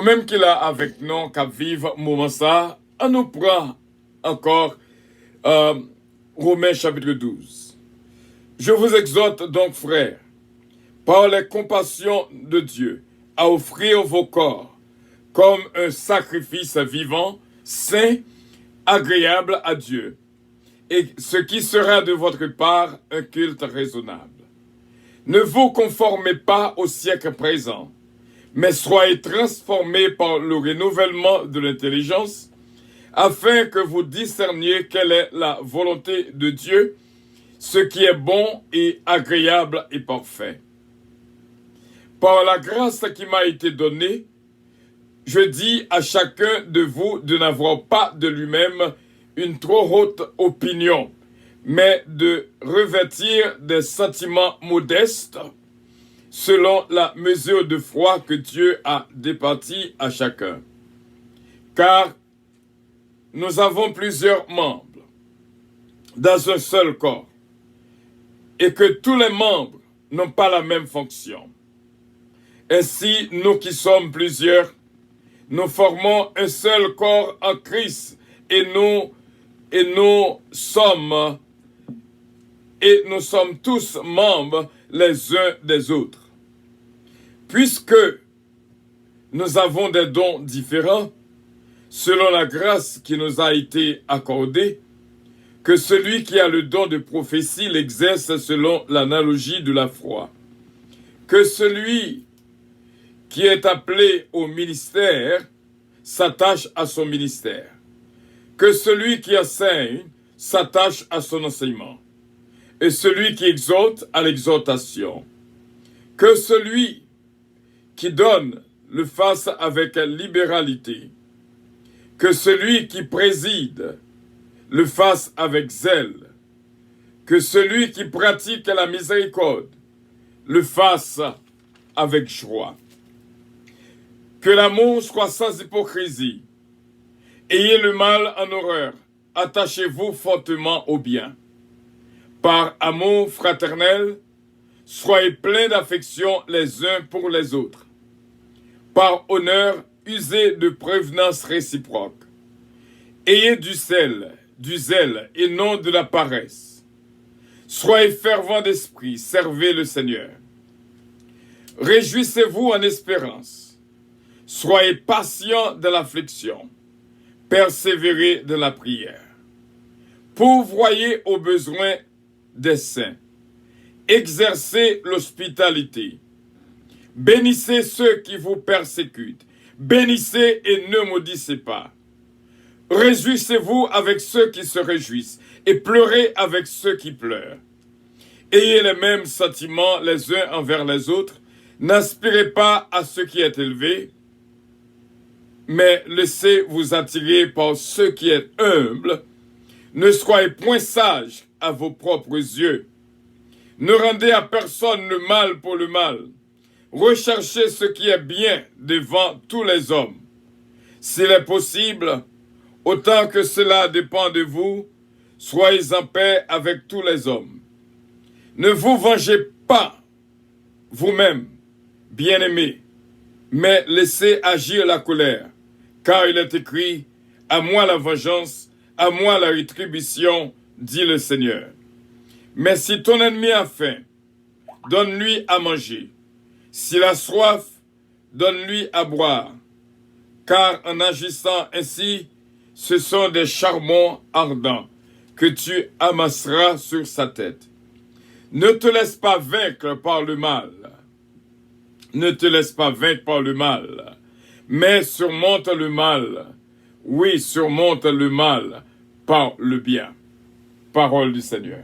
Même qu'il a avec nous qu'à vivre moment ça, on nous prend encore euh, Romains chapitre 12. Je vous exhorte donc, frères, par les compassions de Dieu, à offrir vos corps comme un sacrifice vivant, saint, agréable à Dieu, et ce qui sera de votre part un culte raisonnable. Ne vous conformez pas au siècle présent, mais soyez transformés par le renouvellement de l'intelligence, afin que vous discerniez quelle est la volonté de Dieu, ce qui est bon et agréable et parfait. Par la grâce qui m'a été donnée, je dis à chacun de vous de n'avoir pas de lui-même une trop haute opinion, mais de revêtir des sentiments modestes selon la mesure de foi que Dieu a départie à chacun. Car nous avons plusieurs membres dans un seul corps, et que tous les membres n'ont pas la même fonction. Ainsi, nous qui sommes plusieurs, nous formons un seul corps en Christ, et nous sommes tous membres les uns des autres. Puisque nous avons des dons différents, selon la grâce qui nous a été accordée, que celui qui a le don de prophétie l'exerce selon l'analogie de la foi, que celui qui est appelé au ministère s'attache à son ministère, que celui qui enseigne s'attache à son enseignement, et celui qui exhorte à l'exhortation, que celui qui donne le fasse avec libéralité, que celui qui préside le fasse avec zèle, que celui qui pratique la miséricorde le fasse avec joie. Que l'amour soit sans hypocrisie. Ayez le mal en horreur, attachez-vous fortement au bien. Par amour fraternel, soyez pleins d'affection les uns pour les autres. Par honneur, usez de prévenance réciproque. Ayez du zèle et non de la paresse. Soyez fervents d'esprit, servez le Seigneur. Réjouissez-vous en espérance. Soyez patients de l'affliction. Persévérez de la prière. Pourvoyez aux besoins des saints. Exercez l'hospitalité. Bénissez ceux qui vous persécutent. Bénissez et ne maudissez pas. Réjouissez-vous avec ceux qui se réjouissent et pleurez avec ceux qui pleurent. Ayez les mêmes sentiments les uns envers les autres. N'aspirez pas à ce qui est élevé, mais laissez vous attirer par ce qui est humble. Ne soyez point sages à vos propres yeux. Ne rendez à personne le mal pour le mal. Recherchez ce qui est bien devant tous les hommes. S'il est possible, autant que cela dépend de vous, soyez en paix avec tous les hommes. Ne vous vengez pas vous-même, bien-aimés, mais laissez agir la colère, car il est écrit « À moi la vengeance, à moi la rétribution, dit le Seigneur. » Mais si ton ennemi a faim, donne-lui à manger. S'il a soif, donne-lui à boire. Car en agissant ainsi, ce sont des charbons ardents que tu amasseras sur sa tête. Ne te laisse pas vaincre par le mal. Ne te laisse pas vaincre par le mal, mais surmonte le mal. Oui, surmonte le mal par le bien. Parole du Seigneur.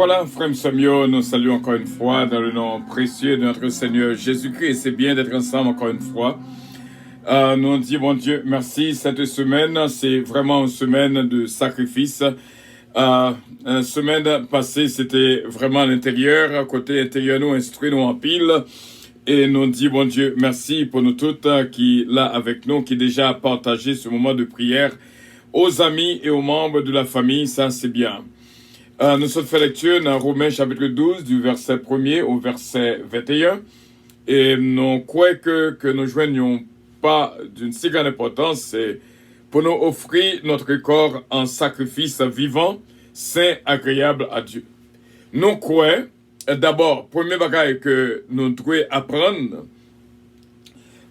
Voilà, frère Samuel, nous saluons encore une fois dans le nom précieux de notre Seigneur Jésus-Christ. C'est bien d'être ensemble encore une fois. Nous disons, bon Dieu, merci. Cette semaine, c'est vraiment une semaine de sacrifice. La semaine passée, c'était vraiment à l'intérieur. Côté intérieur, nous instruisons en pile. Et nous disons, bon Dieu, merci pour nous toutes qui, là, avec nous, qui déjà a partagé ce moment de prière aux amis et aux membres de la famille. Ça, c'est bien. Nous sommes fait lecture dans Romains chapitre 12, du verset 1er au verset 21. Et nous croyons que nous joignons pas d'une si grande importance, c'est pour nous offrir notre corps en sacrifice vivant, saint, agréable à Dieu. Nous croyons, d'abord, premier bagage que nous devons apprendre,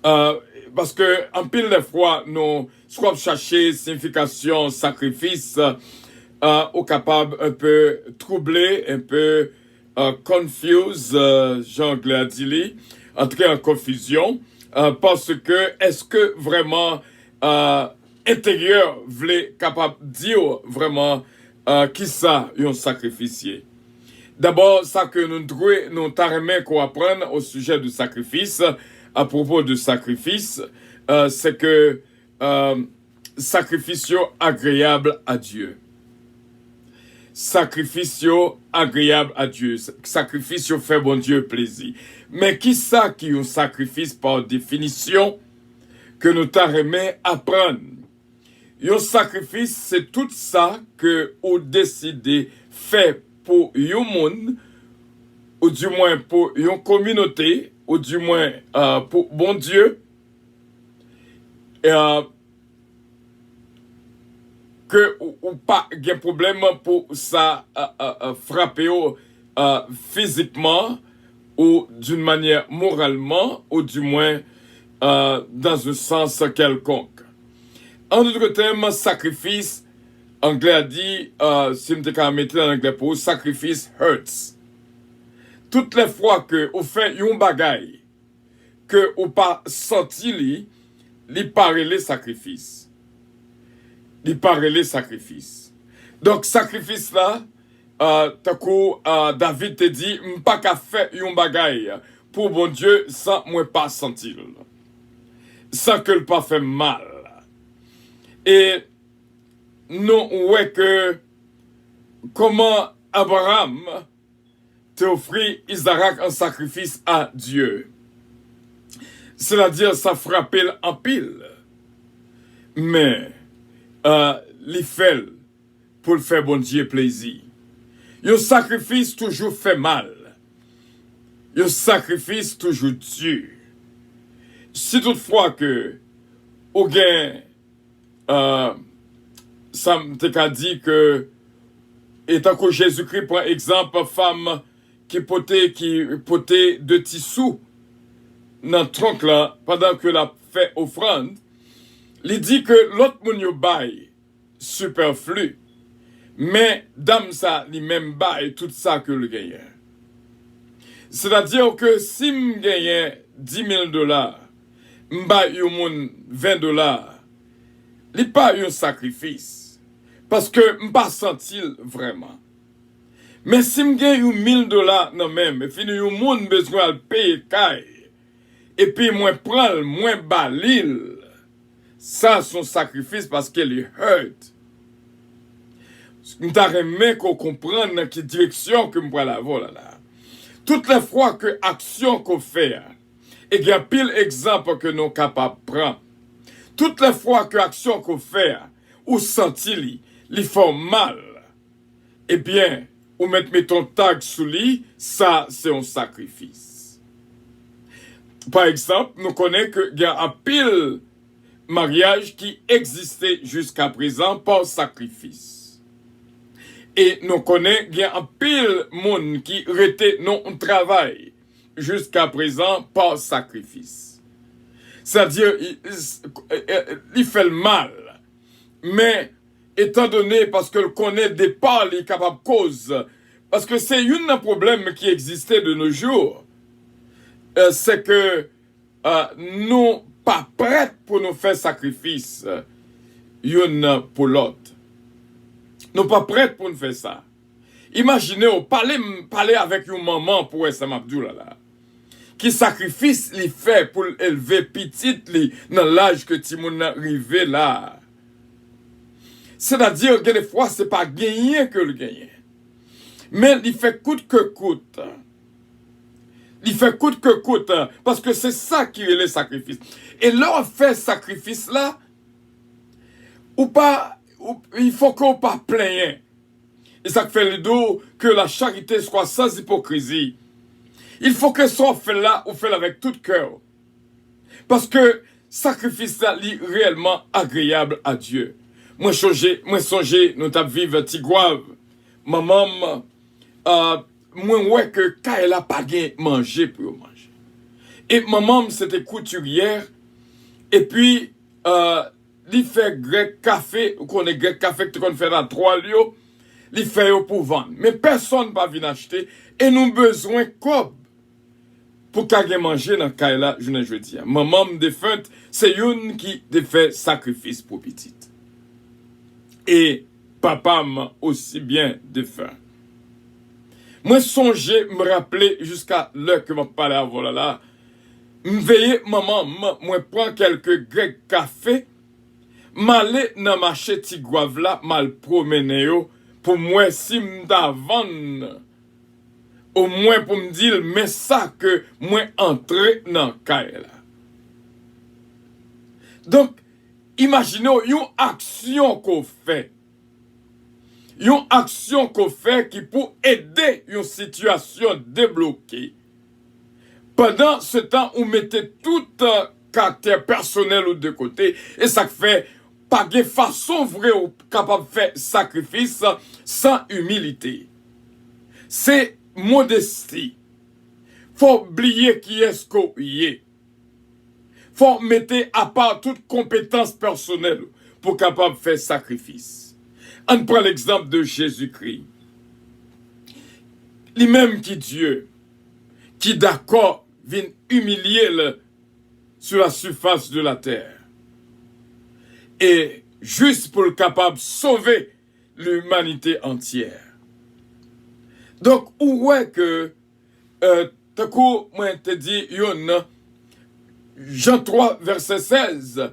parce que en pile de fois, nous soit chercher signification, sacrifice, au capable un peu troublé, un peu confuse, Jean-Claude a dit, en tout cas en confusion, parce que est-ce que vraiment intérieur voulait capable dire vraiment qui ça un sacrificier. D'abord, ça que nous t'arrêtons qu'on apprendre au sujet du sacrifice, à propos du sacrifice, c'est que sacrifice agréable à Dieu. Sacrifice agréable à Dieu. Sacrifice fait bon Dieu plaisir. Mais qui ça qui est un sacrifice par définition que nous t'arrêtons apprendre? Un sacrifice, c'est tout ça que vous décidez faire pour un monde, ou du moins pour une communauté, ou du moins pour bon Dieu, que ou pas de problème pour ça frapper physiquement ou d'une manière moralement ou du moins dans un sens quelconque. En d'autres termes, sacrifice, anglais a dit, si je me mettre en anglais pour sacrifice hurts. Toutes les fois que vous faites un bagaille que vous pas senti li paraît les sacrifices. Il paraît les sacrifices. Donc, sacrifice là, David te dit, m'pas qu'à faire un bagaille pour bon Dieu sans moi pas sentir. Sans que le pas fait mal. Et, nous, ouais que, comment Abraham te offrit Isaac en sacrifice à Dieu. C'est-à-dire, ça frappait en pile. Mais, li fait pour le faire bon Dieu plaisir. Un sacrifice toujours fait mal. Un sacrifice toujours dur. Si toutefois que ou gain ça me dit que étant que Jésus-Christ prend exemple femme qui potait de tissus dans le tronc là pendant que la fait offrande. Il dit que l'autre moun yo bail superflu, mais dame ça li même bail tout ça que le gagne. C'est-à-dire que si m gagne $10,000, m'bail yo moun $20, li pas un sacrifice parce que m'pas sentil vraiment. Mais si m gagne $1,000 non même, et fini yo moun besoin de payer kay et puis moins prendre moins balil. Ça, son sacrifice parce qu'elle est hurt. Nous t'arrêtons qu'on comprenne dans quelle direction que nous allons avoir là. Toutes les fois que action qu'on fait, et il y a pile exemple que nous sommes capables de prendre. Toutes les fois que action qu'on fait, ou senti li font mal, eh bien, ou mettre ton tag sous lui, ça, c'est un sacrifice. Par exemple, nous connaissons qu'il y a un pile mariage qui existait jusqu'à présent par sacrifice. Et nous connaissons qu'il y a un pile monde qui était non travail jusqu'à présent par sacrifice. C'est-à-dire, il fait le mal. Mais, étant donné, parce que le connaît des pas, il est capable de cause, parce que c'est un problème qui existait de nos jours, c'est que nous pas prêts pour nous faire sacrifice une pour l'autre. Nous pas prêts pour nous faire ça. Imaginez, parler avec une maman pour Sam Abdul là. Qui sacrifice li fait pour élever petite li dans l'âge que Timoun arrivé là. C'est-à-dire que des fois, c'est pas gagner que le gagner. Mais il fait coûte que coûte. Il fait coûte que coûte. Parce que c'est ça qui est le sacrifice. Et leur fait sacrifice là, il faut qu'on pas plaigner. Et ça fait le dos que la charité soit sans hypocrisie. Il faut que ça fait là, ou fait avec tout cœur. Parce que sacrifice là, est réellement agréable à Dieu. Moi songe, nous t'avons vivre Tigouave. Maman, moi ouais que quand elle a pas gain manger pour manger. Et maman c'était couturière. Et puis, il fait grec café, ou qu'on est grec café que tu fait dans 3 lieux, il fait pour vendre. Mais personne ne va venir acheter. Et nous avons besoin comme pour qu'elle manger dans le là, je ne dis. Maman défunte, c'est une qui fait sacrifice pour petite. Et papa m'a aussi bien défunt. Moi, songez, me rappeler jusqu'à l'heure que je parle avant là. M'veille, maman, moi, prends quelques grecs café, m'aller dans marché Tigouave là, mal promener yo, pour moi, si m'davane, au moins pour me dire, mais ça que moi entrer dans le cas là. Donc, imaginez une action qu'on fait. Une action qu'on fait qui peut aider une situation débloquée. Pendant ce temps, on mettait tout caractère personnel de côté. Et ça fait pas de façon vraie capable de faire sacrifice sans humilité. C'est modestie. Faut oublier qui est-ce qu'on y est. Faut mettre à part toute compétence personnelle pour capable de faire sacrifice. On prend l'exemple de Jésus-Christ. Lui-même qui Dieu, qui d'accord vient humilier sur la surface de la terre. Et juste pour le capable de sauver l'humanité entière. Donc, où est que, t'as coup, moi, te dit, Jean 3, verset 16,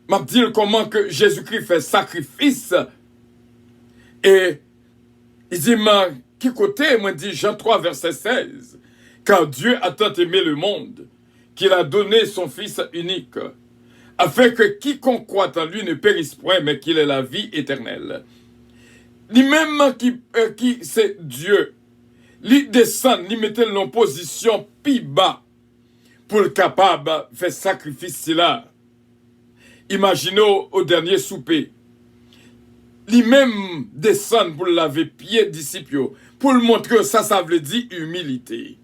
m'a dit comment que Jésus-Christ fait sacrifice. Et, il dit, qui côté, moi, dit Jean 3, verset 16, car Dieu a tant aimé le monde, qu'il a donné son Fils unique, afin que quiconque croit en lui ne périsse point, mais qu'il ait la vie éternelle. Lui-même qui c'est Dieu, lui descend, lui mettait en position plus bas pour le capable de faire sacrifice là. Imaginez au dernier souper, lui-même descend pour laver pieds disciples, pour le montrer que ça veut dire humilité.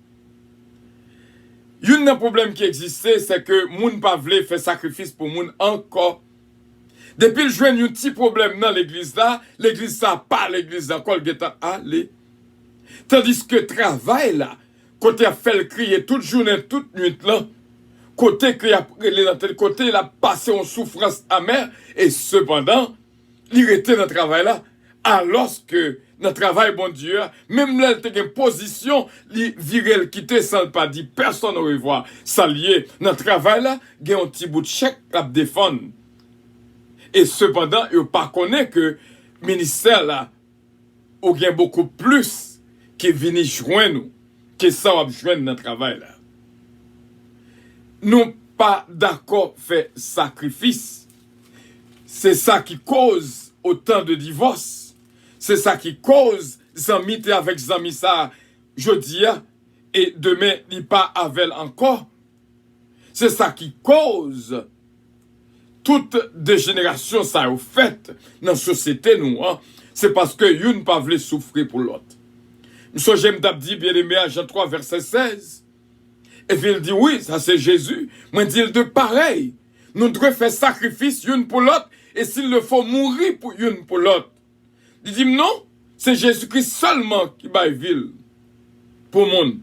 Un problème qui existait, c'est que moun pa vle fait sacrifice pour moun encore. Depuis le jour, un petit problème dans l'église là, l'église ça pas l'église encore le getan aller. Tandis que travail là, côté a fait le crier toute journée, toute nuit là, côté que côté il a passé en souffrance amère et cependant, il était dans le travail là, alors que dans le travail, bon Dieu, même là, il a une position, il virait le quitter sans le pas dire, personne ne revoit. Ça lié, dans le travail là, il y a un petit bout de chèque à défendre. Et cependant, il ne pas connaît que le ministère là, il y a beaucoup plus qui vient joindre nous, que ça va joindre dans le travail là. Nous pas d'accord faire sacrifice. C'est ça qui cause autant de divorces. C'est ça qui cause Zami avec Zami ça jeudi et demain il pas avec encore. C'est ça qui cause toute dégénération ça au fait dans la société nous. C'est parce que une pas voulu souffrir pour l'autre. Monsieur j'aime d'abdi bien aimé à Jean 3 verset 16. Et puis il dit oui, ça c'est Jésus. Moi dit de pareil. Nous devons faire sacrifice une pour l'autre et s'il le faut mourir pour une pour l'autre. Il dit non, c'est Jésus-Christ seulement qui va ville pour monde.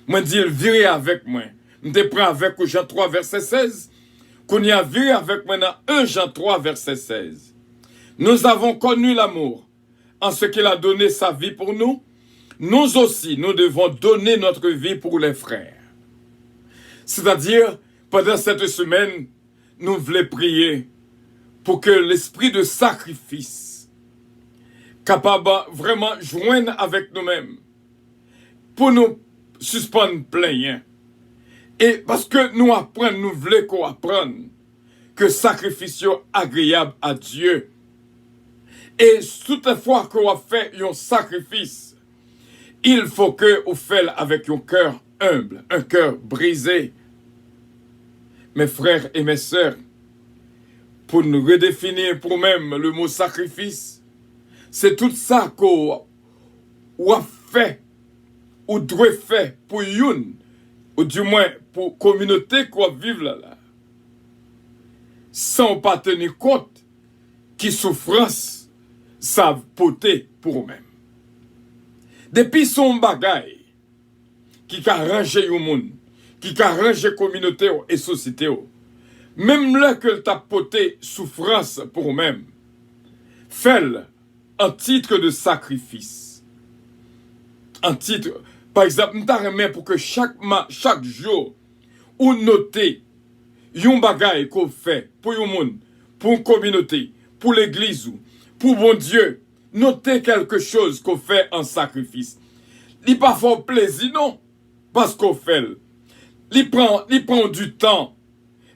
Moi dit il viré avec moi. Je te prends avec Jean 3 verset 16. Qu'on y a viré avec moi dans 1 Jean 3 verset 16. Nous avons connu l'amour en ce qu'il a donné sa vie pour nous nous aussi, nous devons donner notre vie pour les frères. C'est-à-dire, pendant cette semaine, nous voulons prier pour que l'esprit de sacrifice capable vraiment joindre avec nous-mêmes pour nous suspendre plein. Et parce que nous apprenons, nous voulons qu'on apprenne que sacrifice agréable à Dieu. Et toutefois qu'on fait un sacrifice, il faut que vous fassiez avec un cœur humble, un cœur brisé. Mes frères et mes sœurs, pour nous redéfinir pour nous-mêmes le mot sacrifice, c'est tout ça qu'on a fait, ou doit faire pour une, ou du moins pour la communauté qu'on vive là, sans pas tenir compte qui souffrance ça porter pour eux-mêmes. Depuis son bagay, qui a arrangé le monde, qui a arrangé la communauté et la société, même là que t'a porté souffrance pour eux-mêmes, fait en titre de sacrifice. En titre, par exemple, nous t'arrêtons pour que chaque jour, ou noter yon bagay qu'on fait pour le monde, pour une communauté, pour l'église, pour bon Dieu, noter quelque chose qu'on fait en sacrifice. Il pas fort plaisir, non, parce qu'on fait. Il prend du temps,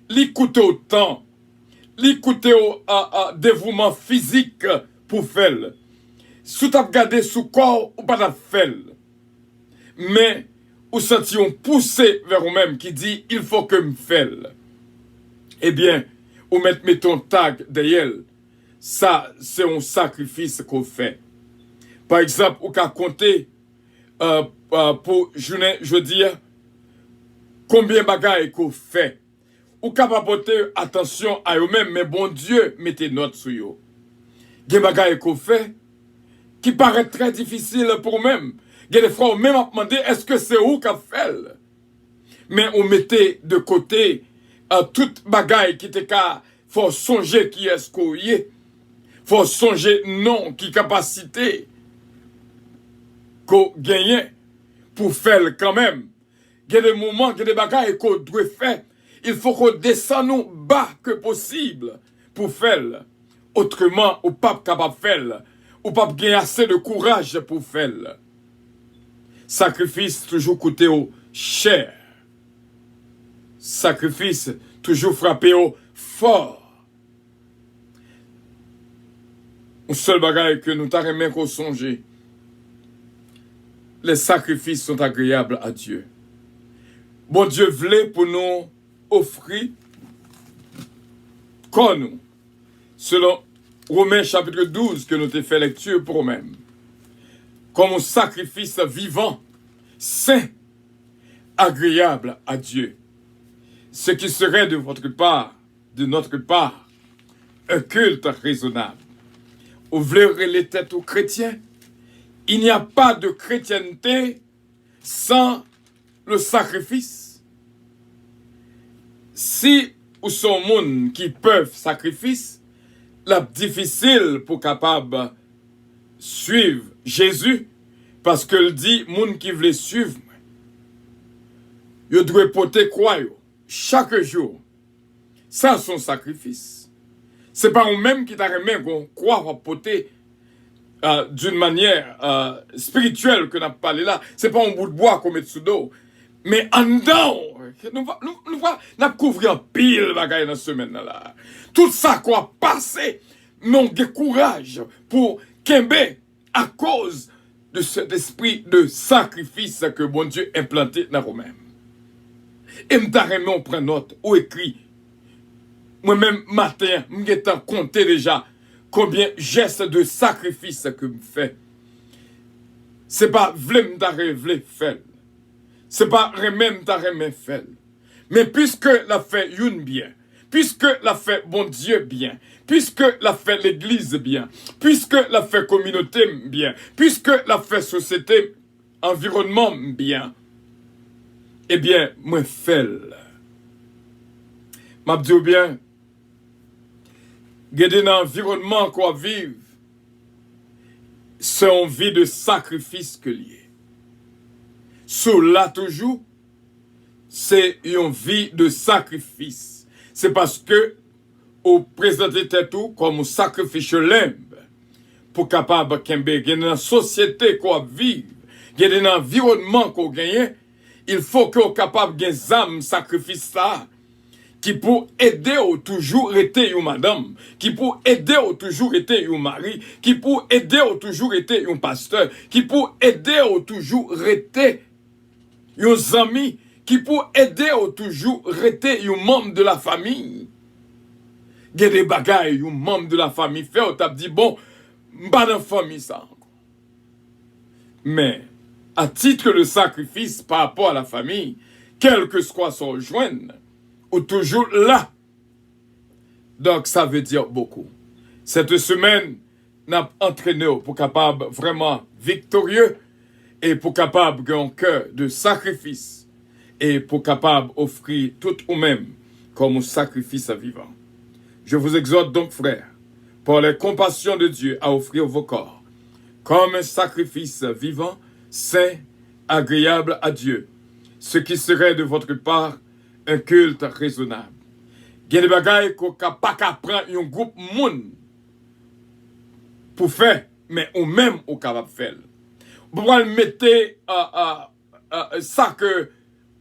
il coûte au temps, il coûte au dévouement physique pour faire. Si tu as regardé sous corps, ou pas faire. Mais, ou senti on poussé vers vous-même qui dit, il faut que me fasse. Eh bien, ou mettons tag derrière. Ça, c'est un sacrifice qu'on fait. Par exemple, ou qu'à compter, pour, je veux dire, combien de bagailles qu'on fait. Ou qu'à porter attention à eux-mêmes, mais bon Dieu, mettez note sur eux. Il y a des bagailles qu'on fait, qui paraît très difficile pour eux-mêmes. Il y a des fois, on même a demandé, est-ce que c'est où qu'a fait? Mais on mettait de côté toute bagaille qui était qu'à, faut songer qui est-ce qu'on y est. Faut songer non, qui capacité qu'on gagne pour faire quand même. Il y a des moments, il y a des bagailles qu'on doit faire. Il faut qu'on descende nous bas que possible pour faire. Autrement, on pas capable de faire. On pas gagner assez de courage pour faire. Sacrifice toujours coûté au cher. Sacrifice toujours frappé au fort. Un seul bagage que nous t'arrêtons qu'on songe. Les sacrifices sont agréables à Dieu. Bon Dieu voulait pour nous offrir comme nous. Selon Romains chapitre 12 que nous t'ai fait lecture pour nous-mêmes. Comme un sacrifice vivant, saint, agréable à Dieu. Ce qui serait de notre part, un culte raisonnable. Ouvrez les têtes aux chrétiens. Il n'y a pas de chrétienté sans le sacrifice. Si ou sont monde qui peuvent sacrifice, la difficile pour capable suivre Jésus, parce que le dit, monde qui veut suivre, il doit porter quoi chaque jour. Ça, son sacrifice. C'est pas nous-mêmes qui t'arrêtent qu'on croit à porter d'une manière spirituelle que nous parlé là. C'est pas un bout de bois qu'on met sous dos. Mais en dedans, nous va couvrir un pile bagaille dans cette semaine là. Tout ça qu'on a passé, non de courage pour Kembe à cause de cet esprit de sacrifice que bon Dieu a implanté dans nous-mêmes. Et m'tarrême on prend note ou écrit. Moi-même matin, m'ai compté déjà combien gestes de sacrifice que me fait. C'est pas vle m'tarrêve faire. C'est pas remem tareme fait. Mais puisque la fait une bien, puisque la fait bon Dieu bien, puisque la fait l'église bien, puisque la fait communauté bien, puisque la fait société, environnement bien, eh bien, moi fais. M'a dit bien, gardez dans l'environnement qu'on vive, c'est une vie de sacrifice que lié. Cela toujours, c'est une vie de sacrifice. C'est parce que ou présenter tout comme un sacrifice limbe pour capable kembe gen dans société qu'on vive, gen dans environnement qu'on gagne, il faut qu'on capable gen zam sacrifice ça qui pour aider ou toujours été une madame, qui pour aider ou toujours été un mari, qui pour aider ou toujours été un pasteur, qui pour aider ou toujours été un ami, qui pour aider ou toujours été un membre de la famille. Il y a des bagailles, un membre de la famille fait, on t'a dit, bon, pas dans la famille ça. Mais, à titre de sacrifice par rapport à la famille, quel que soit son joint, ou toujours là. Donc, ça veut dire beaucoup. Cette semaine, n'a entraîné pour capable vraiment victorieux et pour capable avoir un cœur de sacrifice et pour capable offrir tout ou même comme un sacrifice vivant. Je vous exhorte donc, frères, par les compassions de Dieu, à offrir vos corps comme un sacrifice vivant, saint, agréable à Dieu, ce qui serait de votre part un culte raisonnable. Il y a des bagailles qu'on n'a pas qu'à prendre un groupe monde pour faire, mais ou même au capable de faire. Vous pouvez le mettre ça que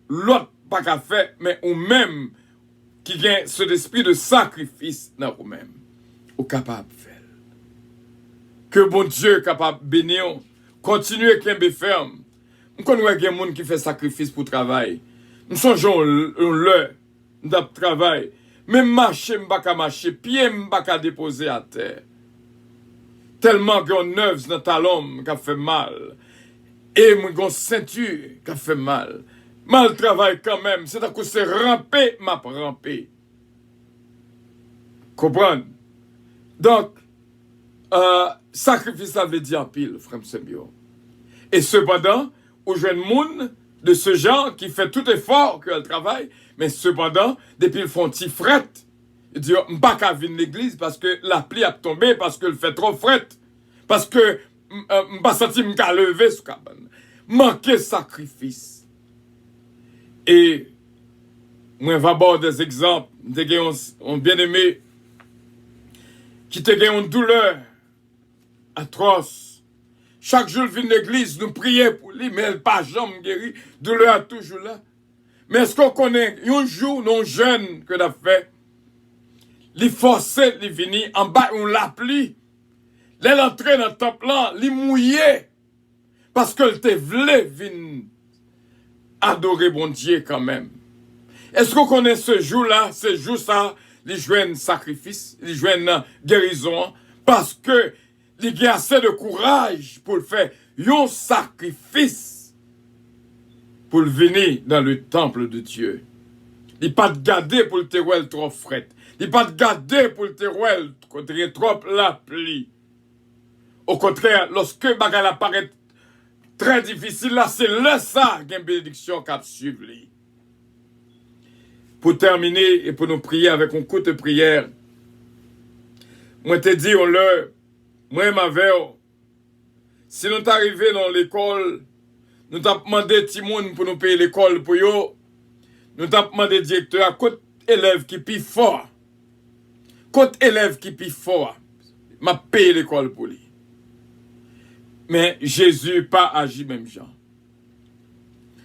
l'autre pas qu'à faire, mais ou même qui gagne cet esprit de sacrifice dans vous-même, ou capable de faire. Que bon Dieu capable de bénir, continuez à être ferme. Nous connaissons des gens qui font sacrifice pour travail. Nous songeons l'heure de travail. Même marcher, je ne peux pas marcher, pied, je ne peux pas déposer à terre. Tellement qu'il y a une œuvre dans ta langue qui fait mal. Et une ceinture qui fait mal. Mal travail quand même. C'est à cause c'est ramper, m'a ramper. Comprendre? Donc, sacrifice, ça veut dire pile, frère Sembio. Et cependant, aux jeunes monde de ce genre qui fait tout effort qu'elle travaille, mais cependant, depuis le font petit fret, il dit, je ne pas qu'à venir l'église parce que la pluie a tombé, parce qu'elle fait trop fret, parce que je ne pas senti qu'à lever ce cabane. Manquer sacrifice. Et, moi, je vais avoir des exemples, de bien-aimé, qui te gagne une douleur atroce. Chaque jour, il vient l'église, nous prions pour lui, mais elle n'a pas jamais guéri. Douleur est toujours là. Mais est-ce qu'on connaît un jour, non jeune que l'a fait, il forçait de venir en bas, on l'appelait. Elle entrait dans le temple là, il mouillait. Parce qu'elle te voulait venir adorer bon Dieu quand même. Est-ce qu'on connaît ce jour-là, ce jour-là, il joue un sacrifice, il joue une guérison, parce que il a assez de courage pour faire un sacrifice pour venir dans le temple de Dieu. Il pas de garder pour le terroir trop fret. Il pas de garder pour le terroir trop la pluie. Au contraire, lorsque bagal apparaît très difficile, là, c'est là ça qu'il y a une bénédiction qui a suivi. Pour terminer et pour nous prier avec une courte prière, moi te dis, moi m'avais, si nous t'arrivons dans l'école, nous t'avons demandé Timoun pour nous payer l'école pour yo, nous t'avons demandé directeur à côté élève qui pi fort. Côté élève qui pi fort, m'a payé l'école pour lui. Mais Jésus pas agi même genre.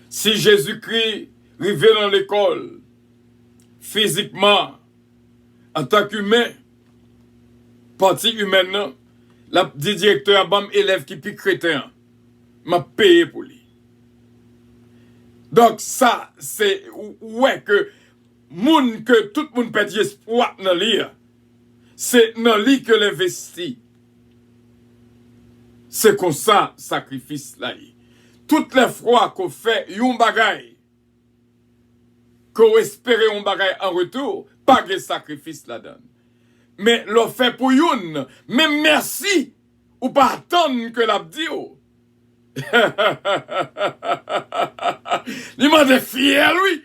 Si Jésus-Christ arrivait dans l'école, physiquement, en tant qu'humain, partie humaine, la directeur a élève qui pi chrétien, m'a payé pour lui. Donc ça, c'est ouais que tout le monde perd espoir dans lui. C'est dans lui que l'investi. C'est comme ça, sacrifice là. Toutes les fois qu'on fait un bagay, qu'on espère un bagay en retour, pas de sacrifice là-dedans. Mais l'on fait pour une, mais merci, ou pas attendre que l'a dit. Il m'a dit fier, lui,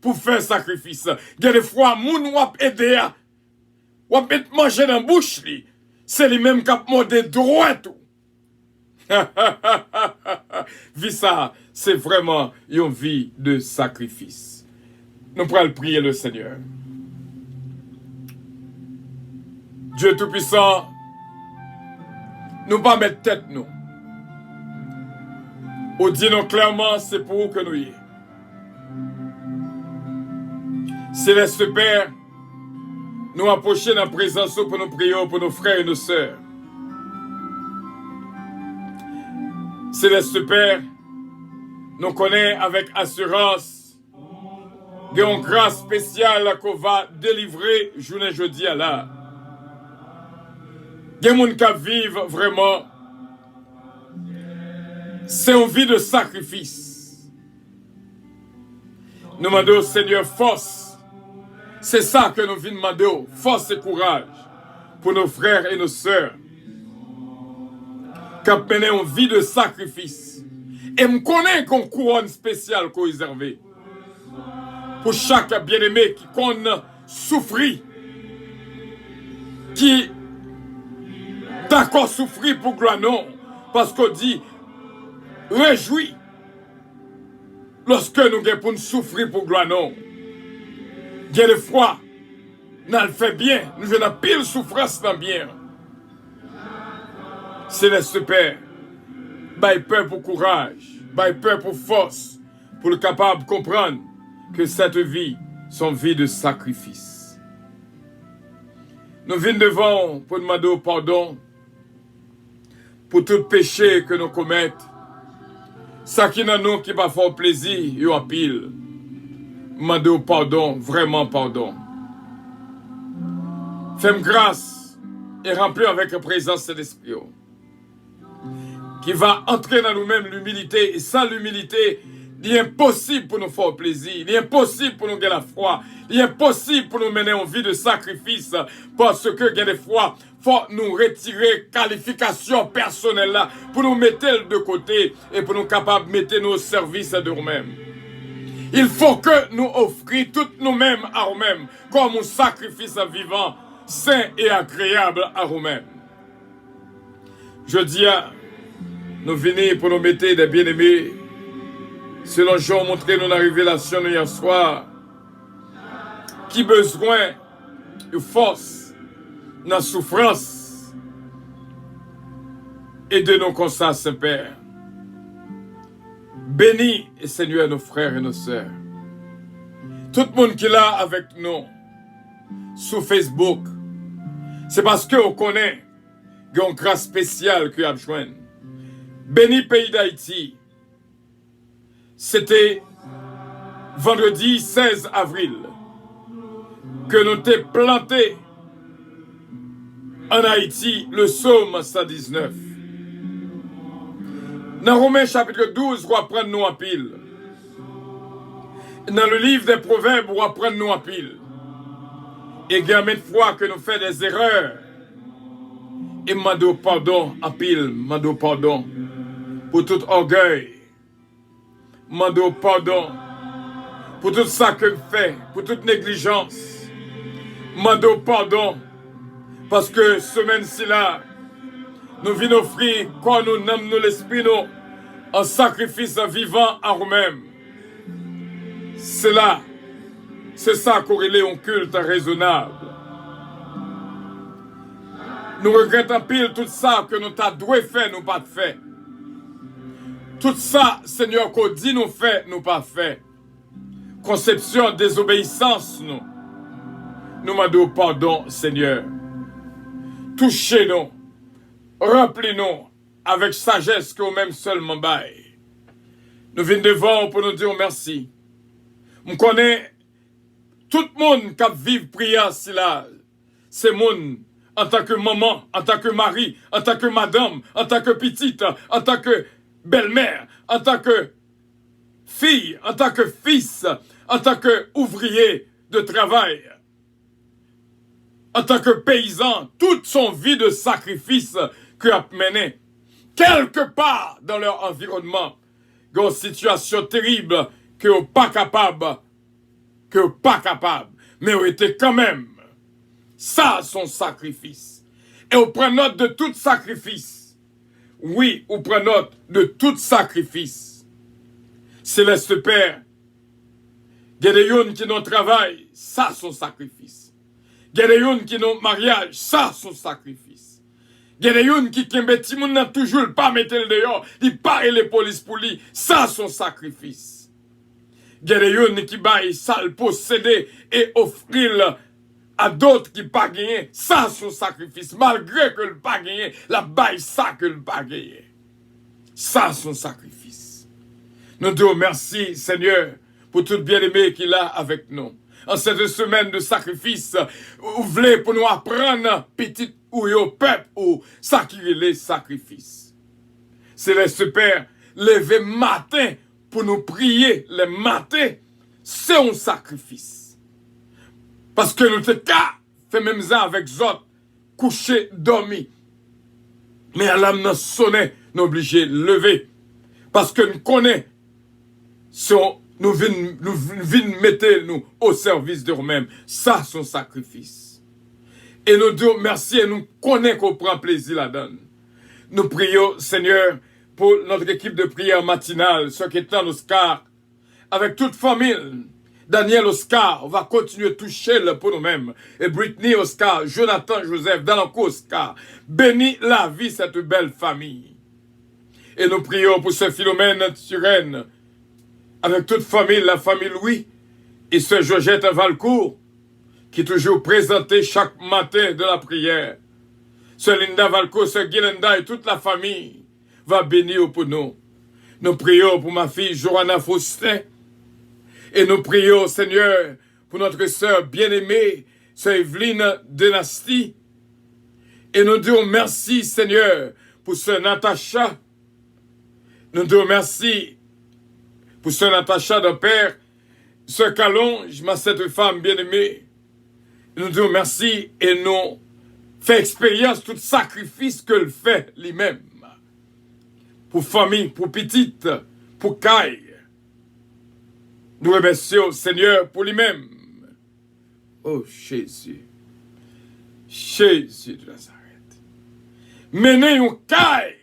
pour faire sacrifice. Il y a des fois, moun wap aider, wap met manger dans la bouche, c'est lui même qui a demandé droit tout. Vie ça, c'est vraiment une vie de sacrifice. Nous pourrons prier le Seigneur. Dieu Tout-Puissant, nous pas mettre tête nous. Ou dit-nous clairement, c'est pour vous que nous y est. Céleste Père, nous approcher dans la présence pour nous prier pour nos frères et nos sœurs. Céleste Père, nous connaissons avec assurance une grâce spéciale qu'on va délivrer journée jeudi à là. Il y a des gens qui vivent vraiment, c'est une vie de sacrifice. Nous demandons au Seigneur force. C'est ça que nous venons demander, force et courage pour nos frères et nos sœurs qui ont mené une vie de sacrifice. Et je connais qu'on couronne spéciale qu'on réserve pour chaque bien-aimé qui connaît souffrir, qui d'accord souffrir pour gloire non, parce qu'on dit réjouis lorsque nous avons pour nous souffrir pour gloire non. Il y a des fois, nous le fait bien, nous avons pile souffrance dans bien. Céleste Père, baille peur pour courage, baille peur pour force, pour le capable de comprendre que cette vie, c'est une vie de sacrifice. Nous venons devant pour demander pardon pour tout péché que nous commettons. Ça qui n'a nous qui va faire plaisir, et en pile. Demander pardon, vraiment pardon. Fais-moi grâce et remplis avec la présence de l'Esprit qui va entrer dans nous-mêmes l'humilité. Et sans l'humilité, il est impossible pour nous faire plaisir. Il est impossible pour nous gagner la foi. Il est impossible pour nous mener en vie de sacrifice. Parce que, il y a des fois, il faut nous retirer qualification personnelle là, pour nous mettre de côté et pour nous capables de mettre nos services de nous-mêmes. Il faut que nous offrions toutes nous-mêmes à nous-mêmes comme un sacrifice vivant, sain et agréable à nous-mêmes. Je dis à nous venir pour nous mettre des bien-aimés selon Jean montré dans la révélation hier soir qui besoin de force dans la souffrance et de nos constats, Saint-Père. Bénis, Seigneur, nos frères et nos sœurs. Tout le monde qui est là avec nous, sur Facebook, c'est parce qu'on connaît qu'il y a une grâce spéciale qu'il y a besoin. Bénis, pays d'Haïti. C'était vendredi 16 avril que nous t'ai planté en Haïti le psaume 119. Dans Romains chapitre 12, on apprend nous en pile. Dans le livre des Proverbes, on apprend nous en pile. Et il y a maintes fois que nous faisons des erreurs. Et mando pardon en pile, mando pardon pour tout orgueil. Mando pardon pour tout ça que nous faisons, pour toute négligence. Mando pardon parce que semaine-ci là, nous venons offrir quand nous nommons l'esprit nous en sacrifice vivant à nous-mêmes. C'est là, c'est ça corrélé un culte raisonnable. Nous regrettons pile tout ça que nous t'avons fait, nous pas fait. Tout ça, Seigneur, qu'on dit nous fait, nous pas fait. Conception, désobéissance, nous. Nous demandons pardon, Seigneur. Touchez-nous. Remplis-nous avec sagesse que nous-mêmes seulement bail. Nous venons devant pour nous dire merci. Je connais tout le monde qui vit prière si là. C'est monde en tant que maman, en tant que mari, en tant que madame, en tant que petite, en tant que belle-mère, en tant que fille, en tant que fils, en tant que ouvrier de travail, en tant que paysan, toute son vie de sacrifice que a mené quelque part dans leur environnement, dans une situation terrible que vous pas capable, mais vous était quand même. Ça, son sacrifice. Et on prend note de tout sacrifice oui, ou prend note de tout sacrifice. Céleste Père, Gédéon qui non travail, ça son sacrifice. Gédéon qui non mariage, ça son sacrifice. Gédéon qui kembe ti moun nan toujours pas mettre le dehors, il pas les police pour lui, ça son sacrifice. Gédéon qui baille ça le posséder et offrir à d'autres qui pas gagné, ça son sacrifice. Malgré que le pas gagné, la baille ça que le pas gagné. Ça son sacrifice. Nous disons merci Seigneur pour tout bien-aimé qu'il a avec nous. En cette semaine de sacrifice, vous voulez pour nous apprendre petit ou au peuple ou ça qui est les sacrifices. Céleste Père, lever matin pour nous prier le matin, c'est un sacrifice. Parce que nous te cas fait même ça avec autres, coucher, dormir. Mais à l'âme nous sonne, nous obligés de lever. Parce que nous connaissons, nous venons mettre nous au service de nous-mêmes. Ça, son sacrifice. Et nous disons merci et nous connaissons qu'on prend plaisir là-dedans. Nous prions, Seigneur, pour notre équipe de prière matinale, ceux qui est en Oscar, avec toute famille. Daniel Oscar, on va continuer de toucher le pour nous-mêmes. Et Britney Oscar, Jonathan Joseph, Dalanco Oscar. Bénis la vie cette belle famille. Et nous prions pour ce Philomène Turenne, avec toute famille, la famille Louis, et ce Georgette Valcourt, qui est toujours présenté chaque matin de la prière. Ce Linda Valcourt, ce Guilenda et toute la famille va bénir pour nous. Nous prions pour ma fille Johanna Faustin, et nous prions, Seigneur, pour notre sœur bien-aimée, sœur Evelyne Dynastie. Et nous disons merci, Seigneur, pour sœur Natacha. Nous disons merci pour sœur Natacha de Père, sœur Calonge, ma cette femme bien-aimée. Nous disons merci et nous fait expérience tout sacrifice que le fait lui-même. Pour famille, pour petite, pour caille. Nous remercions Seigneur pour lui-même. Oh Jésus. Jésus de Nazareth. Menez un caille,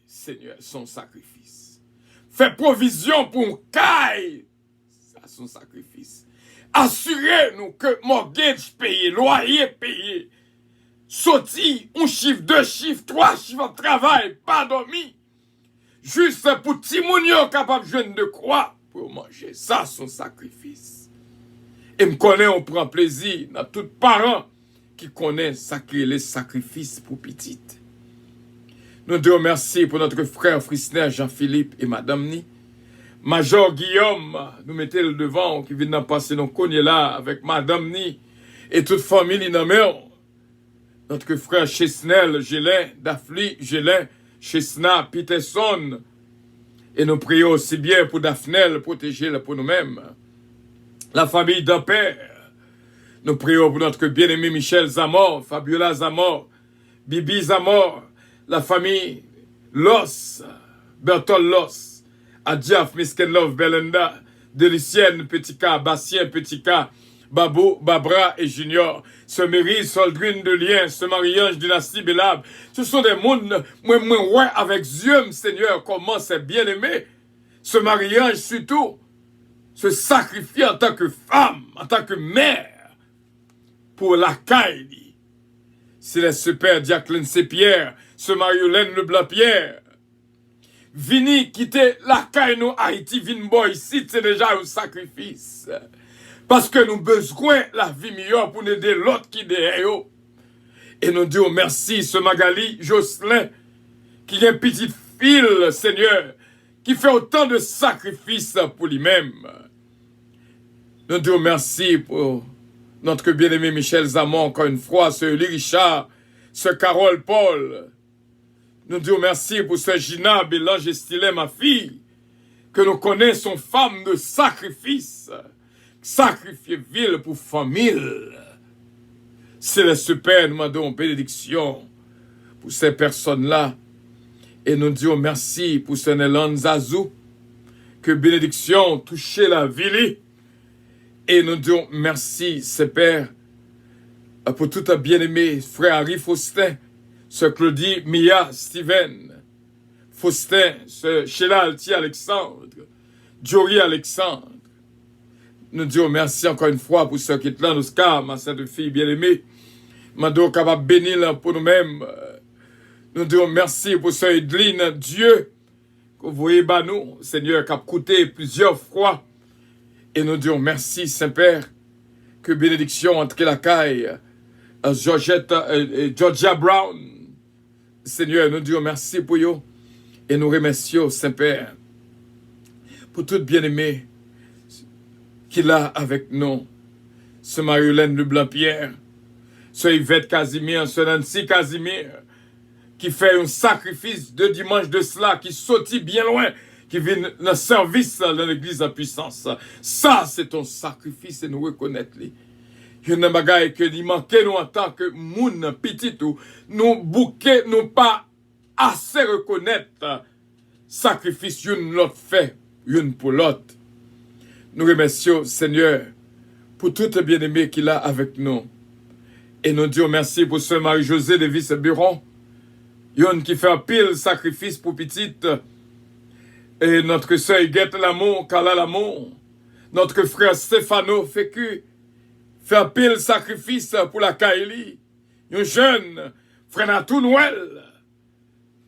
Seigneur, son sacrifice. Fais provision pour un caille, ça son sacrifice. Assurez-nous que mortgage payé, loyer payé, sorti, un chiffre, 2 chiffres, 3 chiffres de travail, pas dormi. Juste pour Timounio capable de jeune de croix pour manger. Ça, son sacrifice. Et me connaît, on prend plaisir dans tout parent qui connaît les sacrifices pour petite. Nous te remercions pour notre frère Frisner Jean-Philippe et Madame Ni. Major Guillaume, nous mettons le devant, qui vient de passer nos cognes là avec Madame Ni et toute famille dans notre frère Chesnel Gélin, Daphne Gélin, Chesna Peterson. Et nous prions aussi bien pour Daphnel, protéger-le pour nous-mêmes. La famille d'Ampère. Nous prions pour notre bien-aimé Michel Zamor, Fabiola Zamor, Bibi Zamor, la famille Los, Bertol Los, Adjaf, Miskenlov, Belenda, Delicienne, Petit K, Bastien, Petit K, Babou, Babra et Junior, ce Méry, Soldrine de Lien, ce Marie-Ange, Dynastie, Bélab, ce sont des mondes, ouais, avec Dieu, Seigneur, comment c'est bien aimé, ce Marie-Ange surtout, se sacrifier en tant que femme, en tant que mère, pour la caille. C'est le super Jacqueline Pierre, ce Mariolène Leblanc-Pierre. Vini quitter la caille, nous, Haïti, Vinboy, ici, c'est déjà un sacrifice. Parce que nous besoin la vie meilleure pour aider l'autre qui derrière. Et nous disons merci, ce Magali Jocelyn, qui est une petite fille, Seigneur, qui fait autant de sacrifices pour lui-même. Nous disons merci pour notre bien-aimé Michel Zamon, encore une fois, ce Lee Richard, ce Carole Paul. Nous disons merci pour ce Gina Bélange Estilet, ma fille, que nous connaissons femme de sacrifice. Sacrifier ville pour famille. C'est le super, nous demandons bénédiction pour ces personnes-là. Et nous disons merci pour ce Nélan Zazou, que bénédiction touche la ville. Et nous disons merci, ce Père, pour tout un bien-aimé, frère Harry Faustin, ce Claudie, Mia, Steven, Faustin, Sœur Sheila Alti Alexandre, Jory Alexandre. Nous disons merci encore une fois pour ceux qui sont là, Oscar, ma sainte fille bien-aimée. Mando capable bénir pour nous-mêmes. Nous disons merci pour Sœur Edline, Dieu, que vous voyez nous, Seigneur, qui a coûté plusieurs fois. Et nous disons merci, Saint-Père, que bénédiction entre la caille, Georgia Brown. Seigneur, nous disons merci pour vous. Et nous remercions, Saint-Père, pour tout bien-aimé qu'il a avec nous. Ce Marie-Hélène Leblanc-Pierre, ce Yvette Casimir, ce Nancy Casimir, qui fait un sacrifice de dimanche de cela, qui sortit bien loin, qui vient dans le service de l'église en puissance. Ça, c'est ton sacrifice et nous reconnaître. Il y a des bagailles que nous manquons nous en tant que moun petit ou nous bouquets, nous pas assez reconnaître sacrifice une l'autre fait, une pour l'autre. Nous remercions Seigneur pour tout le bien-aimé qu'il a avec nous. Et nous disons merci pour ce Marie-Josée de Vice-Buron, une qui fait un pile sacrifice pour petite. Et notre sœur Guette Lamour, Carla Lamour, notre frère Stéphano Fécu, fait un pile sacrifice pour la Kaili. Un jeune, frère Natou Noël.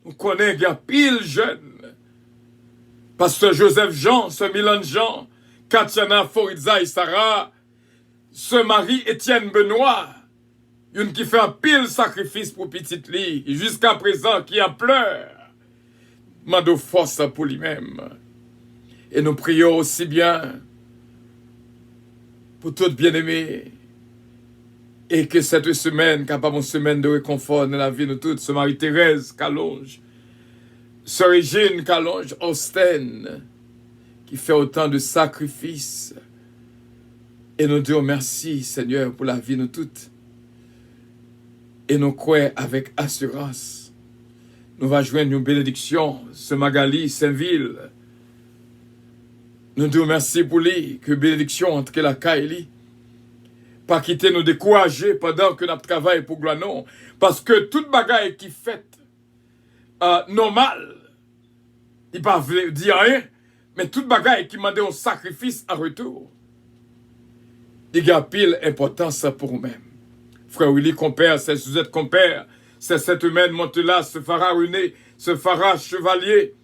On connaît qu'il y a pile jeune. Pasteur Joseph Jean, ce Milan Jean, Katiana Forizza et Sarah, ce mari Étienne Benoît, une qui fait un pile sacrifice pour petite lit, jusqu'à présent qui en pleure. Mando force pour lui-même. Et nous prions aussi bien pour tout bien-aimé. Et que cette semaine, capable une semaine de réconfort dans la vie de toutes, ce Marie-Thérèse Calonge, ce Régine Calonge Austin, qui fait autant de sacrifices. Et nous disons merci, Seigneur, pour la vie de toutes. Et nous croyons avec assurance. Nous va joindre une bénédiction, ce Magali, Saint-Ville. Nous disons merci pour lui, que bénédiction entre la Kaili. Pas quitter nous décourager pendant que notre travail pour gloire non. Parce que toute bagaille qui fait normal, il ne pas dire rien, mais toute bagaille qui m'a donné un sacrifice en retour, il y a pile importance pour nous-mêmes. Frère Willy compère, c'est Suzette compère, c'est cette humaine Montelas, ce Farah René, ce Farah Chevalier,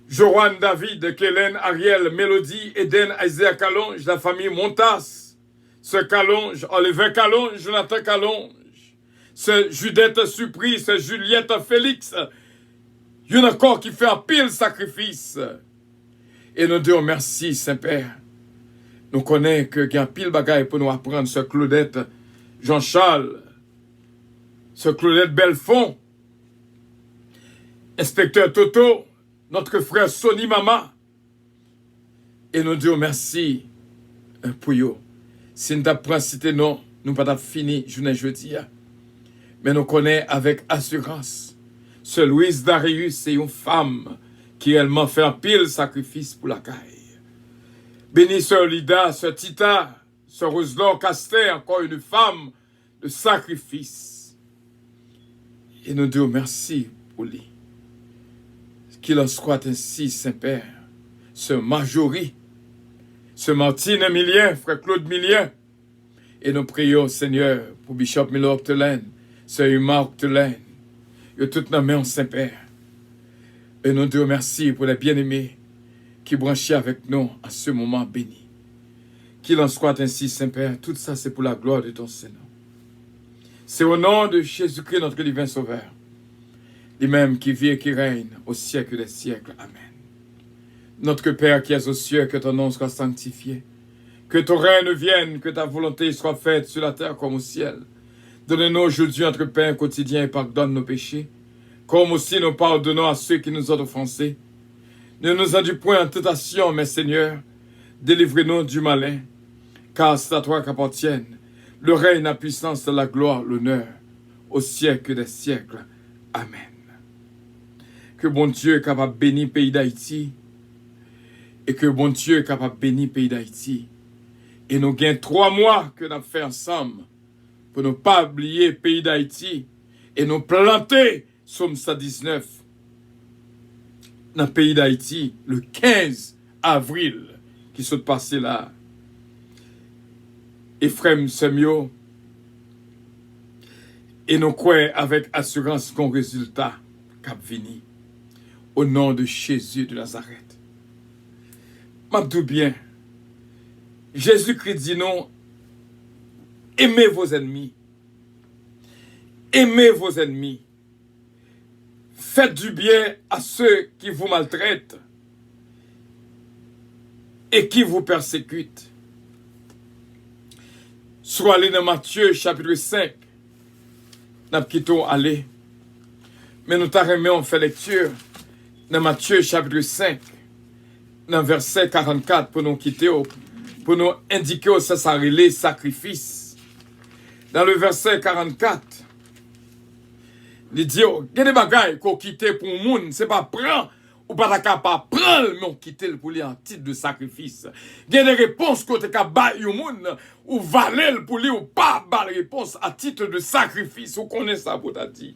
Joanne David, Kélène, Ariel, Mélodie, Eden, Isaiah Calonge, la famille Montas, ce Calonge, Oliver Calonge, Jonathan Calonge, ce Judette Supri, ce Juliette Félix, il y en a encore qui fait un pile sacrifice. Et nous disons merci, Saint-Père. Nous connaissons qu'il y a un pile bagaille pour nous apprendre, ce Claudette Jean-Charles, ce Claudette Belfond, inspecteur Toto, notre frère Sonny Mama. Et nous disons merci pour vous. Si nous t'apprenons citer non, nous pas fini journée jeudi. Mais nous connaissons avec assurance. Ce Louise Darius, c'est une femme qui réellement fait un pile sacrifice pour la caille. Béni Sœur Lida, Sœur Tita, Sœur Roselon Castet, encore une femme de sacrifice. Et nous disons merci pour lui. Qu'il en soit ainsi, Saint-Père, ce Marjorie, ce Martine Emilien, frère Claude Milien. Et nous prions, Seigneur, pour Bishop Milo Octelaine, Sœur Huma Octelaine, et toutes nos mains, Saint-Père. Et nous disons merci pour les bien-aimés qui branchaient avec nous à ce moment béni. Qu'il en soit ainsi, Saint-Père. Tout ça, c'est pour la gloire de ton Seigneur. C'est au nom de Jésus-Christ, notre divin Sauveur, lui-même qui vit et qui règne au siècle des siècles. Amen. Notre Père qui es aux cieux, que ton nom soit sanctifié. Que ton règne vienne, que ta volonté soit faite sur la terre comme au ciel. Donne-nous aujourd'hui notre pain quotidien et pardonne nos péchés, comme aussi nous pardonnons à ceux qui nous ont offensés. Ne nous induis point en tentation, mais Seigneur, délivrez-nous du malin, car c'est à toi qu'appartiennent le règne, la puissance, la gloire, l'honneur, au siècle des siècles. Amen. Que bon Dieu est capable de bénir le pays d'Haïti, et que bon Dieu est capable de bénir le pays d'Haïti. Et nous gagnons 3 mois que nous avons fait ensemble, pour ne pas oublier le pays d'Haïti, et nous planter, Somme 119, dans le pays d'Haïti, le 15 avril, qui s'est passé là. Ephraim Semio, et nous croyons avec assurance qu'on résultat cap vini. Au nom de Jésus de Nazareth. M'abdou bien. Jésus-Christ dit non, aimez vos ennemis. Aimez vos ennemis. Faites du bien à ceux qui vous maltraitent et qui vous persécutent. Soit allé dans Matthieu chapitre 5. Nous quittons aller. Mais nous t'arrêtons, on fait lecture dans Matthieu chapitre 5, dans verset 44, pour nous quitter, pour nous indiquer au Césarélé sacrifice. Dans le verset 44, il dit, il y a des bagailles qu'on quitte pour le monde, c'est pas prendre, ou pas capable de prendre, mais on quitte pour lui en titre de sacrifice. Il y a des réponses qu'on est capable de monde, ou valer pour lui, ou pas de réponse à titre de sacrifice. Vous connaissez ça pour t'a dit.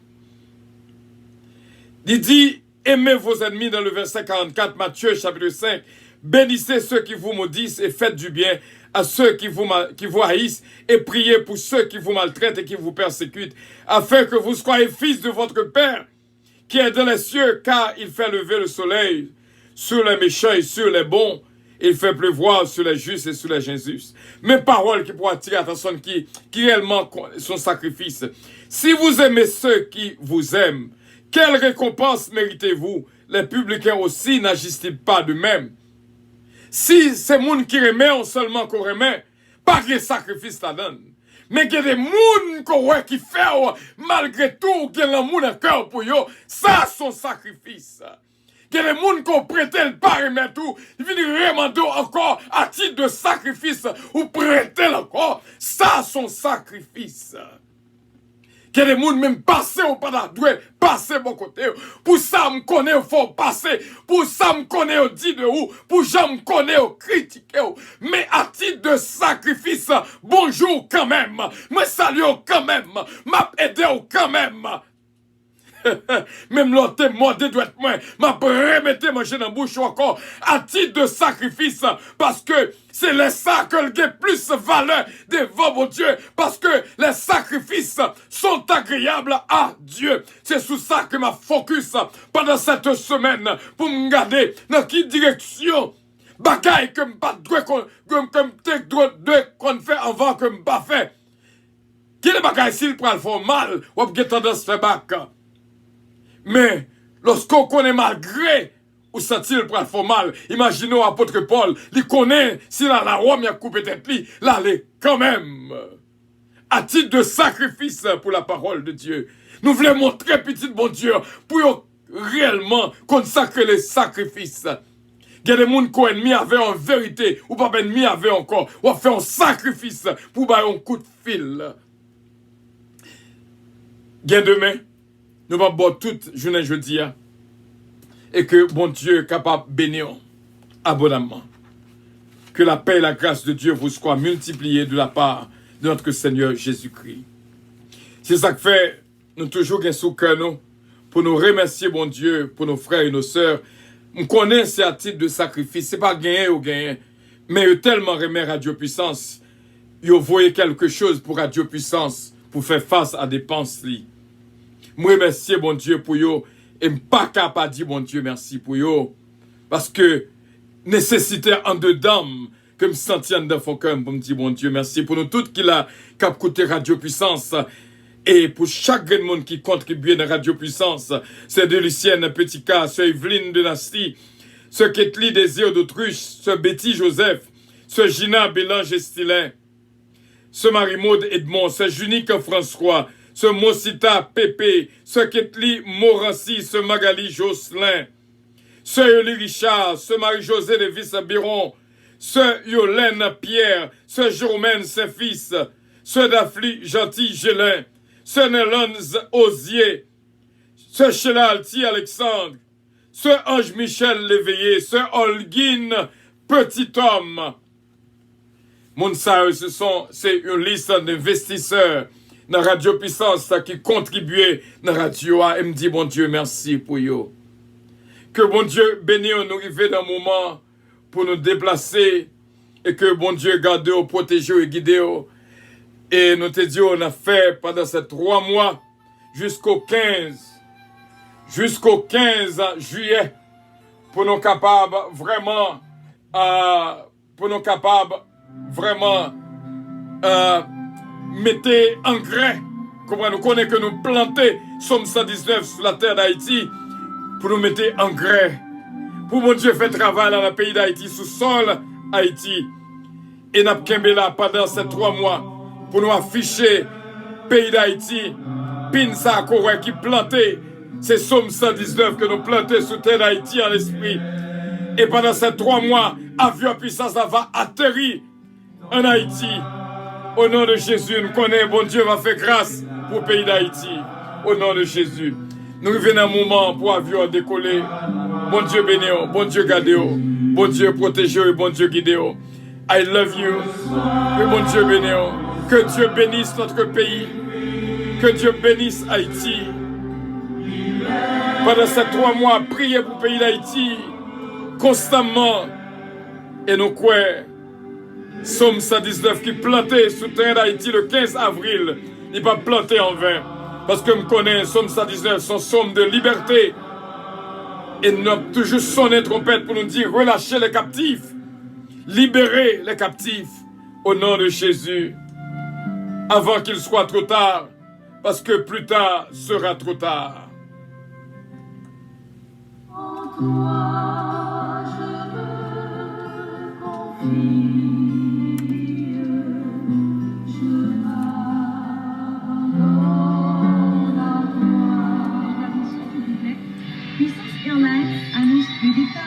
Il dit, aimez vos ennemis dans le verset 44, Matthieu chapitre 5. Bénissez ceux qui vous maudissent et faites du bien à ceux qui vous haïssent et priez pour ceux qui vous maltraitent et qui vous persécutent, afin que vous soyez fils de votre Père qui est dans les cieux, car il fait lever le soleil sur les méchants et sur les bons. Il fait pleuvoir sur les justes et sur les injustes. Mes paroles qui pourront attirer l'attention qui réellement son sacrifice. Si vous aimez ceux qui vous aiment, quelle récompense méritez-vous? Les publicains aussi n'agissent-ils pas de même? Si c'est moun qui remet, on seulement qu'on remet, pas que sacrifice la donne. Mais que des moun qui fait, malgré tout, qu'il y a un moun à cœur pour eux, ça son sacrifice. Que des moun qu'on prête le pas remet tout, il vient demander encore à titre de sacrifice, ou prêter encore, ça son sacrifice. Que les gens même passer ou pas doué, passer bon côté. Pour ça, me connaît, il faut passer. Pour ça, me connaît, on dit de où. Pour ça, me connaît, on critique. Mais à titre de sacrifice, bonjour quand même. Me salue quand même. M'a aidé quand même. Même l'autre mordé doit être moins. M'a remetté manger dans la bouche encore à titre de sacrifice. Parce que c'est les ça que le plus valeur devant mon Dieu. Parce que les sacrifices sont agréables à Dieu. C'est sous ça que m'a focus pendant cette semaine pour me garder dans quelle direction. Bagaille que m'pas qu'on fait avant que m'pas fait. Quel bagaille s'il prend le fond mal ou a tendance faire bac. Mais, lorsqu'on connaît malgré, ou sent-il pour faire mal, imaginons l'apôtre Paul, il connaît, s'il a la Rome, il a coupé tête, là, il est quand même, à titre de sacrifice pour la parole de Dieu. Nous voulons montrer, petit bon Dieu, pour réellement consacrer les sacrifices. Il y a des gens qui ont ennemi avec en vérité, ou pas ennemi avec encore, ou fait un sacrifice pour faire un coup de fil. Il y a demain, nous allons boire toute journée jeudi et que bon Dieu est capable de bénir abondamment. Que la paix et la grâce de Dieu vous soient multipliées de la part de notre Seigneur Jésus-Christ. C'est ça que fait, nous toujours gagnons sous cœur nous pour nous remercier bon Dieu pour nos frères et nos sœurs. On connaît c'est à titre de sacrifice, c'est pas gagner ou gagner, mais eux tellement remet Radio Puissance, ils ont voyé quelque chose pour Radio Puissance pour faire face à des pensées. Moi, merci, bon Dieu, pour yo. Et pas capable de dire, bon Dieu, merci pour yo. Parce que, nécessité en dedans, que me sentir dans mon cœur, pour me dire, bon Dieu, merci pour nous tous qui l'a cap côté Radio Puissance. Et pour chaque monde qui contribue dans Radio Puissance, c'est de Lucienne Petit K, c'est Evelyne de Nasty, ce Ketli Désir d'Autruche, ce Betty Joseph, ce Gina Bélange Estilin, ce Marie-Maude Edmond, ce Junique François, ce Mosita Pépé, ce Ketli Morancy, ce Magali Jocelyn, ce Yoli Richard, ce Marie-José Lévis Biron, ce Yolène Pierre, ce Jérôme ses fils, ce Dafli Gentil Gélin, ce Nélons Osier, ce Sheila Alti Alexandre, ce Ange Michel Léveillé, ce Holguin Petit Homme. C'est une liste d'investisseurs dans Radio Puissance qui contribuent dans Radio A. Et me dit, bon Dieu, merci pour eux. Que bon Dieu bénisse nous arriver dans un moment pour nous déplacer et que bon Dieu garde, protège et guide. Et nous te disons, on a fait pendant ces 3 mois jusqu'au 15 juillet pour nous capables vraiment mettre engrais. Comment nous connaissons que nous planter Somme 119 sur la terre d'Haïti pour nous mettre engrais. Pour mon Dieu faire travail dans le pays d'Haïti, sous sol Haïti. Et nous avons là pendant ces 3 mois pour nous afficher pays d'Haïti. Pinsa Corée qui plantait. C'est Somme 119 que nous plantons sur terre d'Haïti en esprit. Et pendant ces 3 mois, avion puissance va atterrir en Haïti. Au nom de Jésus, nous connaissons, bon Dieu va faire grâce pour le pays d'Haïti. Au nom de Jésus. Nous revenons un moment pour avion décoller. Bon Dieu bénis, bon Dieu garde, bon Dieu protège et bon Dieu guide. I love you. Et bon Dieu bénis. Que Dieu bénisse notre pays. Que Dieu bénisse Haïti. Pendant ces 3 mois, priez pour le pays d'Haïti constamment. Et nous croyons. Somme 119 qui plantait sous terre d'Haïti le 15 avril. Il va planter en vain. Parce que je connais Somme 119, son somme de liberté. Et nous avons toujours sonné trompette pour nous dire relâchez les captifs. Libérez les captifs. Au nom de Jésus. Avant qu'il soit trop tard. Parce que plus tard sera trop tard. En toi, je me confie.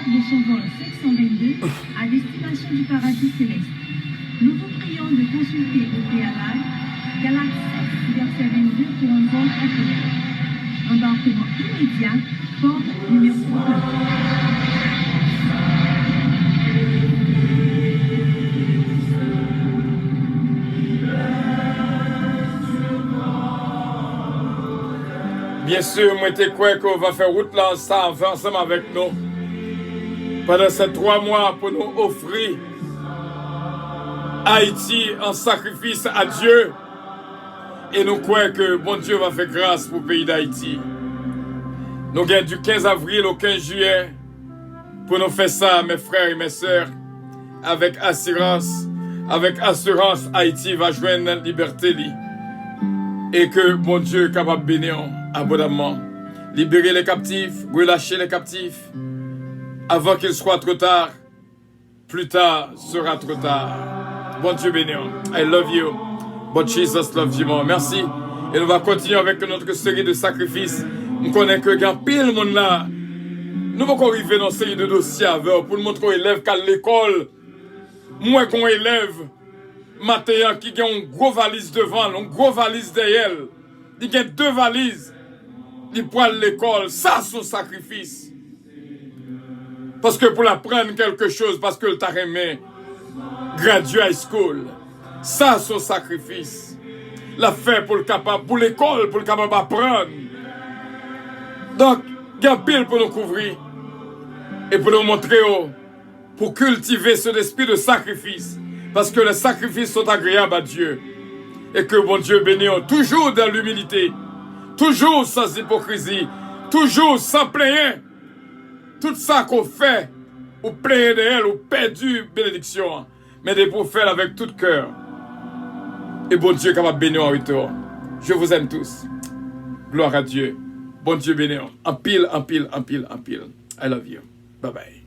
De son vol 722 à destination du paradis céleste. Nous vous prions de consulter au préalable Galaxy verset 22 pour un vol agréable. Embarquement immédiat, porte numéro 1. Bien sûr, moi je crois qu'on va faire route là ensemble avec nous. Pendant ces 3 mois pour nous offrir Haïti en sacrifice à Dieu. Et nous croyons que bon Dieu va faire grâce pour le pays d'Haïti. Nous gagnons du 15 avril au 15 juillet pour nous faire ça, mes frères et mes sœurs, avec assurance. Avec assurance, Haïti va joindre la liberté. Et que bon Dieu est capable de bénir abondamment. Libérer les captifs, relâcher les captifs. Avant qu'il soit trop tard, plus tard sera trop tard. Bon Dieu béni. I love you. But Jesus loves you more. Merci. Et nous allons continuer avec notre série de sacrifices. Nous connaissons que il y a pile monde là. Nous allons arriver dans une série de dossiers pour nous montrer aux élèves qu'à l'école, moi qu'on élève, matin qui a une grosse valise devant, une grosse valise derrière. Il y a 2 valises. Il prend l'école. Ça, c'est un sacrifice. Parce que pour apprendre quelque chose, parce que tu as aimé graduer high school, ça c'est son sacrifice. La fait pour l'école, pour le capable d'apprendre. Donc, il y a pile pour nous couvrir et pour nous montrer, pour cultiver cet esprit de sacrifice. Parce que les sacrifices sont agréables à Dieu. Et que bon Dieu bénisse toujours dans l'humilité, toujours sans hypocrisie, toujours sans plaindre. Tout ça qu'on fait, ou plein de elle, ou perdu bénédiction, mais de pour faire avec tout cœur. Et bon Dieu capable de bénir en retour. Je vous aime tous. Gloire à Dieu. Bon Dieu bénir. En pile, en pile, en pile, en pile. I love you. Bye bye.